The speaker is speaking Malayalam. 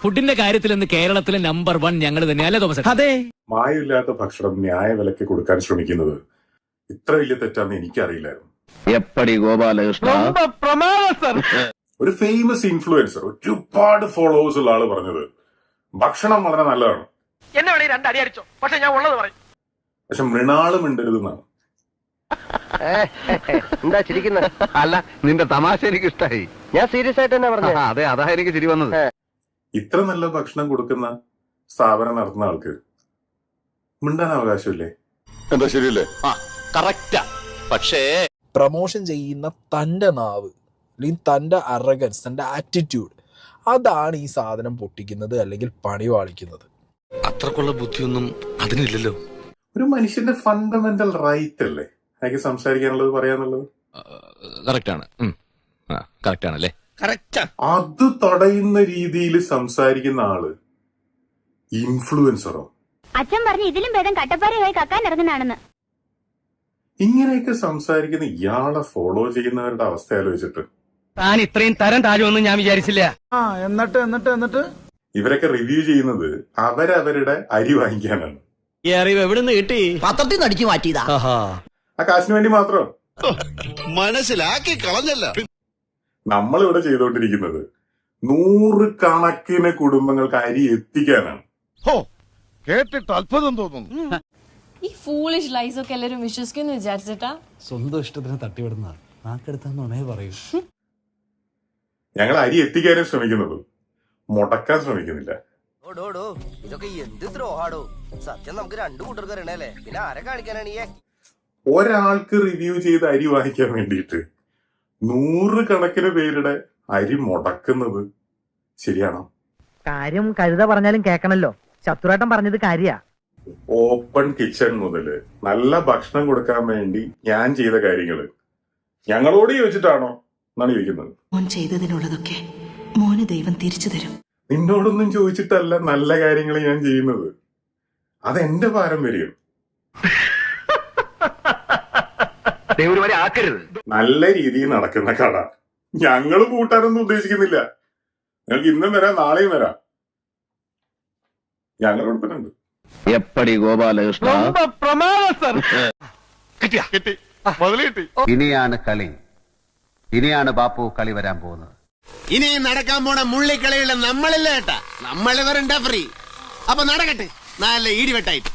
ഫുഡിന്റെ കാര്യത്തിൽ ഇന്ന് കേരളത്തിലെ നമ്പർ 1 ഞങ്ങൾ തന്നെയല്ലേ തോമസ്? അതെ. മായമില്ലാത്ത ഭക്ഷണം ന്യായവിലയ്ക്ക് കൊടുക്കാൻ ശ്രമിക്കുന്നത് ഇത്ര വലിയ തെറ്റാന്ന് എനിക്കറിയില്ലായിരുന്നു. ഒരു ഫേമസ് ഇൻഫ്ലുവൻസർ, ഒരുപാട് ഫോളോവേഴ്സ് ഉള്ള ആള് പറഞ്ഞത് ഭക്ഷണം വളരെ നല്ലതാണ്. പക്ഷെ മൃണാള് മിണ്ടരുതെന്നാണ്. എന്താ ചിരിക്കുന്നത്? അല്ല, നിന്റെ തമാശ എനിക്ക് ഇഷ്ടായി. ഞാൻ സീരിയസ് ആയിട്ട് തന്നെ പറഞ്ഞു. അതെ, അതാ എനിക്ക് ചിരി വന്നത്. ഇത്ര നല്ല ഭക്ഷണം കൊടുക്കുന്ന സ്ഥാപനം നടത്തുന്ന ആൾക്ക് മിണ്ടാൻ അവകാശമില്ലേ? എന്താ ശരിയല്ലേ? കറക്റ്റാ. പക്ഷേ പ്രമോഷൻ ചെയ്യുന്ന തൻ്റെ നാവ് അല്ലെങ്കിൽ തൻ്റെ അറഗൻസ്, തൻ്റെ ആറ്റിറ്റ്യൂഡ്, അതാണ് ഈ സാധനം പൊട്ടിക്കുന്നത് അല്ലെങ്കിൽ പണി വാളിക്കുന്നത്. അത്രക്കുള്ള ബുദ്ധിയൊന്നും അതിനില്ലല്ലോ. ഒരു മനുഷ്യന്റെ ഫണ്ടമെന്റൽ റൈറ്റ് അല്ലേ അയാൾക്ക് സംസാരിക്കാനുള്ളത്, പറയാനുള്ളത്? അത് തടയുന്ന രീതിയിൽ സംസാരിക്കുന്ന ആള് ഇൻഫ്ലുവൻസറോ? അച്ഛൻ പറഞ്ഞു ഇതിലും ഭേദം കട്ടപ്പാറയായി കക്കാൻ ഇറങ്ങുന്നതാണെന്ന്. ഇങ്ങനെയൊക്കെ സംസാരിക്കുന്ന ഇയാളെ ഫോളോ ചെയ്യുന്നവരുടെ അവസ്ഥ ആലോചിച്ചിട്ട് താൻ ഇത്രയും തരം താഴുമെന്ന് ഞാൻ വിചാരിച്ചില്ല. എന്നിട്ട് ഇവരൊക്കെ റിവ്യൂ ചെയ്യുന്നത് അവരവരുടെ അരി വാങ്ങിക്കാനാണ്. ഈ അറിവ് എവിടുന്ന് കിട്ടി? പത്രത്തിൽ നിന്ന് അടിച്ചു മാറ്റിയതാ. ആ കാശിന് വേണ്ടി മാത്രം. മനസ്സിലാക്കി കളഞ്ഞല്ല. നമ്മളിവിടെ ചെയ്തുകൊണ്ടിരിക്കുന്നത് 100 കണക്കിന് കുടുംബങ്ങൾക്ക് അരി എത്തിക്കാനാണ്. കേട്ടിട്ട് അത്ഭുതം തോന്നുന്നു. ഈ ഫൂളിഷ് ലൈസ് ഒക്കെ എല്ലാരും വിശ്വസിക്കുന്നു വിചാരിച്ചിട്ടാ? സ്വന്തം ഇഷ്ടത്തിന് തട്ടിവിടുന്ന നാക്കെടുത്താന്നേ പറയൂ. ഞങ്ങൾ അരി എത്തിക്കാനും ശ്രമിക്കുന്നത്, മുടക്കാൻ ശ്രമിക്കുന്നില്ല. ഇതൊക്കെ എന്ത് ദ്രോഹാടോ. സത്യം നമുക്ക് രണ്ടു കൂട്ടർക്ക് അറിയണല്ലേ, പിന്നെ ആരെ കാണിക്കാനാണ് ഈ? ഒരാൾക്ക് റിവ്യൂ ചെയ്ത് അരി വാങ്ങിക്കാൻ വേണ്ടിയിട്ട് 100 കണക്കിന് പേരുടെ അരി മുടക്കുന്നത് ശരിയാണോ? കാര്യം കരുത പറഞ്ഞാലും കേക്കണല്ലോ. ശത്രുവേട്ടൻ പറഞ്ഞത് കാര്യാ. ഓപ്പൺ കിച്ചൺ മുതല് നല്ല ഭക്ഷണം കൊടുക്കാൻ വേണ്ടി ഞാൻ ചെയ്ത കാര്യങ്ങള് ഞങ്ങളോട് ചോദിച്ചിട്ടാണോ എന്നാണ് ചോദിക്കുന്നത്. മോൻ ചെയ്തതിനുള്ളതൊക്കെ മോന് ദൈവം തിരിച്ചു തരും. നിന്നോടൊന്നും ചോദിച്ചിട്ടല്ല നല്ല കാര്യങ്ങൾ ഞാൻ ചെയ്യുന്നത്. അതെന്റെ പാരമ്പര്യം. നല്ല രീതിയിൽ നടക്കുന്ന കട ഞങ്ങള് കൂട്ടാനൊന്നും ഉദ്ദേശിക്കുന്നില്ല. ഞങ്ങൾക്ക് ഇന്നും വരാം, നാളെയും വരാം. ഞങ്ങൾ കൊടുത്തിട്ടുണ്ട്. ഇനിയാണ് കളി. ഇനിയാണ് ബാപ്പു കളി വരാൻ പോകുന്നത്. ഇനി നടക്കാൻ പോണ മുള്ളിക്കളിയുള്ള നമ്മളില്ല ഏട്ടാ. നമ്മളിവരുണ്ടാ ഫ്രീ. അപ്പൊ നടക്കട്ടെ, നല്ല ഈടിവെട്ടായിട്ട്.